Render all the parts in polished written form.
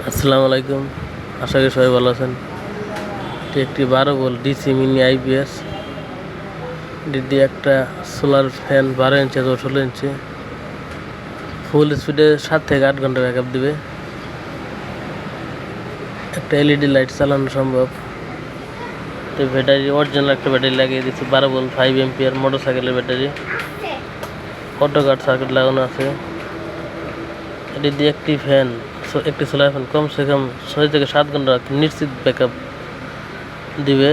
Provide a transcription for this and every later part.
আসসালামু আলাইকুম, আশা করি সবাই ভালো আছেন। এটি একটি 12 ভোল্ট ডিসি মিনি আইপিএস। এটি দিয়ে একটা সোলার ফ্যান 12 ইঞ্চি অথবা 16 ইঞ্চি ফুল স্পিডে 7 থেকে 8 ঘন্টা ব্যাকআপ দিবে। একটা এলইডি লাইট চালানো সম্ভব। তো ব্যাটারি অরিজিনাল একটা ব্যাটারি লাগিয়ে দিচ্ছি, 12 ভোল্ট 5 এম্পিয়ার মোটরসাইকেলের ব্যাটারি। অটো কাট সার্কিট লাগানো আছে। এটি দিয়ে একটি সোলার ফ্যান কমসে কম 6 থেকে 7 ঘন্টা নিশ্চিত ব্যাকআপ দিবে।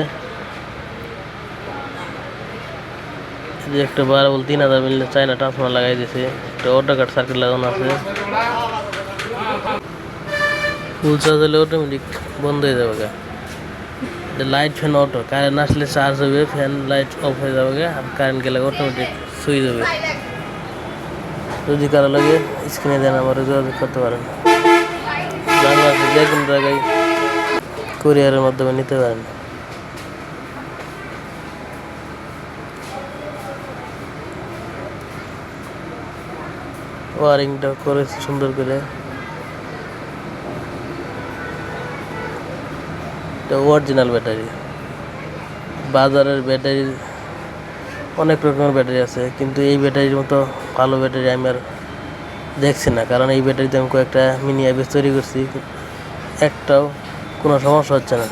একটা 12 ভোল্ট 3000 মিলি চায়না ট্রান্সফর্মার লাগাই দিয়েছে। একটা অটো কাট সার্কিট লাগানো আছে। ফুল চার্জ হলে অটোমেটিক বন্ধ হয়ে যাবে। লাইট ফ্যান অটো, কারেন্ট আসলে চার্জ হবে, ফ্যান লাইট অফ হয়ে যাবে, আর কারেন্ট গেলে অটোমেটিক সুইচ যাবে। যদি কারো লাগে স্ক্রিনে দেন, আমার যোগাযোগ করতে পারেন। বাংলাদেশে যে কোনো জায়গায় কুরিয়ারের মাধ্যমে নিতে পারেন। ওয়ারিংটা করেছে সুন্দর করে। এটা অরিজিনাল ব্যাটারি। বাজারের ব্যাটারি অনেক রকমের ব্যাটারি আছে, কিন্তু এই ব্যাটারির মতো ভালো ব্যাটারি আমি আর দেখছি না। কারণ এই ব্যাটারিতে আমি কয়েকটা মিনি আইপিএস তৈরি করছি, একটাও কোনো সমস্যা হচ্ছে না।